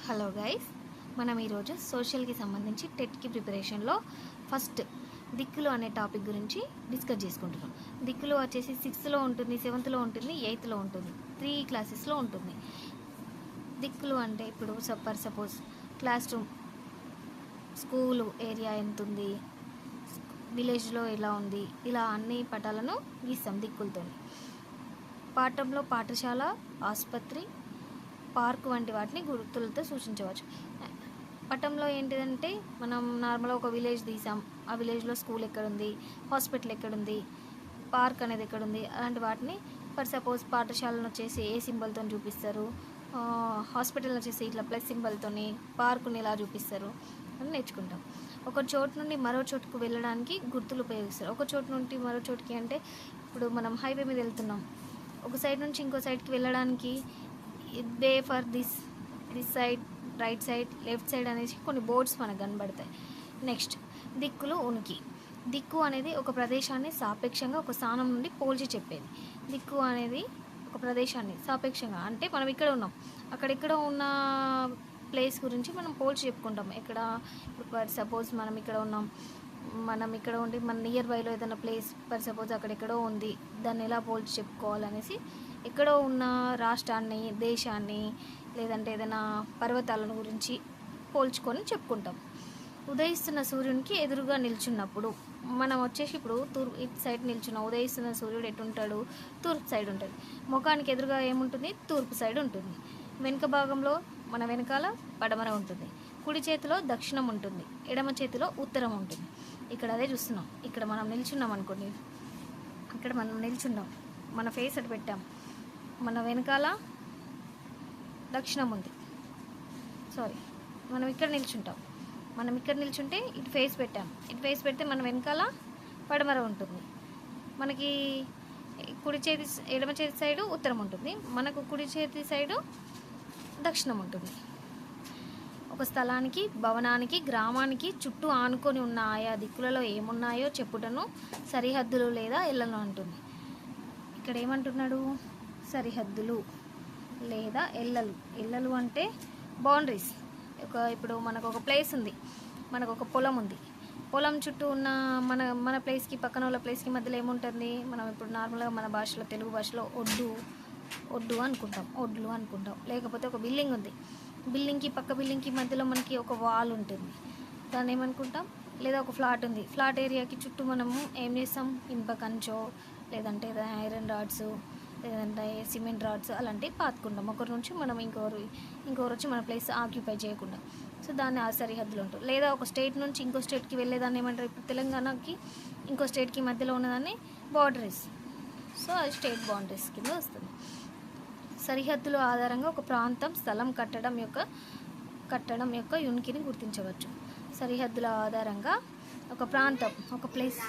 Hello guys, మనం ఈరోజు సోషల్కి సంబంధించి టెట్కి ప్రిపరేషన్లో ఫస్ట్ దిక్కులు అనే టాపిక్ గురించి డిస్కస్ చేసుకుంటున్నాం. దిక్కులు వచ్చేసి 6th ఉంటుంది, 7th ఉంటుంది, 8th ఉంటుంది, 3 క్లాసెస్లో ఉంటుంది. దిక్కులు అంటే ఇప్పుడు suppose class room, school area ఎంత ఉంది, విలేజ్లో ఎలా ఉంది, ఇలా అన్ని పటాలను గీస్తాం దిక్కులతో. పాఠంలో పాఠశాల, ఆసుపత్రి, పార్క్ వంటి వాటిని గుర్తులతో సూచించవచ్చు. పటంలో ఏంటిదంటే మనం నార్మల్గా ఒక విలేజ్ తీసాం, ఆ విలేజ్లో స్కూల్ ఎక్కడుంది, హాస్పిటల్ ఎక్కడుంది, పార్క్ అనేది ఎక్కడుంది, అలాంటి వాటిని సపోజ్ పాఠశాలను వచ్చేసి ఏ సింబల్తో చూపిస్తారు, హాస్పిటల్ వచ్చేసి ఇట్లా ప్లస్ సింబల్తో, పార్కుని ఇలా చూపిస్తారు అని నేర్చుకుంటాం. ఒక చోటు నుండి మరో చోటుకు వెళ్ళడానికి గుర్తులు ఉపయోగిస్తారు. ఒక చోటు నుండి మరో చోటుకి అంటే ఇప్పుడు మనం హైవే మీద వెళ్తున్నాం, ఒక సైడ్ నుంచి ఇంకో సైడ్కి వెళ్ళడానికి way for this side, right side, left side అనేసి కొన్ని బోర్డ్స్ మనకు కనబడతాయి. నెక్స్ట్, దిక్కులు ఉనికి. దిక్కు అనేది ఒక ప్రదేశాన్ని సాపేక్షంగా ఒక స్థానం నుండి పోల్చి చెప్పేది. దిక్కు అనేది ఒక ప్రదేశాన్ని సాపేక్షంగా అంటే మనం ఇక్కడ ఉన్నాం, అక్కడెక్కడ ఉన్న ప్లేస్ గురించి మనం పోల్చి చెప్పుకుంటాం. ఇక్కడ సపోజ్ మనం ఇక్కడ ఉన్నాం, మనం ఇక్కడ ఉండి మన నియర్ బైలో ఏదైనా ప్లేస్ సపోజ్ అక్కడెక్కడో ఉంది, దాన్ని ఎలా పోల్చి చెప్పుకోవాలనేసి ఎక్కడో ఉన్న రాష్ట్రాన్ని, దేశాన్ని, లేదంటే ఏదైనా పర్వతాలను గురించి పోల్చుకొని చెప్పుకుంటాం. ఉదయిస్తున్న సూర్యునికి ఎదురుగా నిల్చున్నప్పుడు మనం వచ్చేసి ఇప్పుడు ఇటు సైడ్ నిల్చున్నాం, ఉదయిస్తున్న సూర్యుడు ఎటుంటాడు, తూర్పు సైడ్ ఉంటుంది. ముఖానికి ఎదురుగా ఏముంటుంది, తూర్పు సైడ్ ఉంటుంది. వెనుక భాగంలో మన వెనకాల పడమర ఉంటుంది. కుడి చేతిలో దక్షిణం ఉంటుంది, ఎడమ చేతిలో ఉత్తరం ఉంటుంది. ఇక్కడ అదే చూస్తున్నాం. ఇక్కడ మనం నిల్చున్నాం అనుకోండి, ఇక్కడ మనం నిల్చున్నాం, మన ఫేస్ అటు పెట్టాం, మన వెనకాల దక్షిణం ఉంది. మనం ఇక్కడ నిల్చుంటాం, మనం ఇక్కడ నిల్చుంటే ఇటు ఫేస్ పెట్టాం, ఇటు ఫేస్ పెడితే మన వెనకాల పడమర ఉంటుంది. మనకి ఎడమ చేతి సైడు ఉత్తరం ఉంటుంది, మనకు కుడి చేతి సైడు దక్షిణం ఉంటుంది. ఒక స్థలానికి, భవనానికి, గ్రామానికి చుట్టూ ఆనుకొని ఉన్న ఆయా దిక్కులలో ఏమున్నాయో చెప్పుటను సరిహద్దులు లేదా ఎల్లలు అంటుంది. ఇక్కడ ఏమంటున్నాడు, సరిహద్దులు లేదా ఎల్లలు. ఎల్లలు అంటే బౌండరీస్. ఇప్పుడు మనకు ఒక ప్లేస్ ఉంది, మనకు ఒక పొలం ఉంది, పొలం చుట్టూ ఉన్న మన ప్లేస్కి, పక్కన వాళ్ళ ప్లేస్కి మధ్యలో ఏముంటుంది, మనం ఇప్పుడు నార్మల్గా మన భాషలో, తెలుగు భాషలో ఒడ్డు అనుకుంటాం, ఒడ్లు అనుకుంటాం. లేకపోతే ఒక బిల్డింగ్ ఉంది, బిల్డింగ్కి పక్క బిల్డింగ్కి మధ్యలో మనకి ఒక వాల్ ఉంటుంది, దాన్ని ఏమనుకుంటాం. లేదా ఒక ఫ్లాట్ ఉంది, ఫ్లాట్ ఏరియాకి చుట్టూ మనము ఏం చేస్తాం, ఇనుప కంచో, లేదంటే ఐరన్ రాడ్స్, లేదంటే సిమెంట్ రాడ్స్ అలాంటివి పాతుకుంటాం. ఒకరి నుంచి మనం ఇంకొకరు వచ్చి మన ప్లేస్ ఆక్యుపై చేయకుండా. సో దాన్ని ఆ సరిహద్దులు ఉంటుంది. లేదా ఒక స్టేట్ నుంచి ఇంకో స్టేట్కి వెళ్ళేదాన్ని ఏమంటారు, ఇప్పుడు తెలంగాణకి ఇంకో స్టేట్కి మధ్యలో ఉన్నదాన్ని బౌండరీస్. సో అది స్టేట్ బౌండరీస్ కింద వస్తుంది. సరిహద్దుల ఆధారంగా ఒక ప్రాంతం, స్థలం, కట్టడం యొక్క ఉనికిని గుర్తించవచ్చు. సరిహద్దుల ఆధారంగా ఒక ప్రాంతం, ఒక ప్లేస్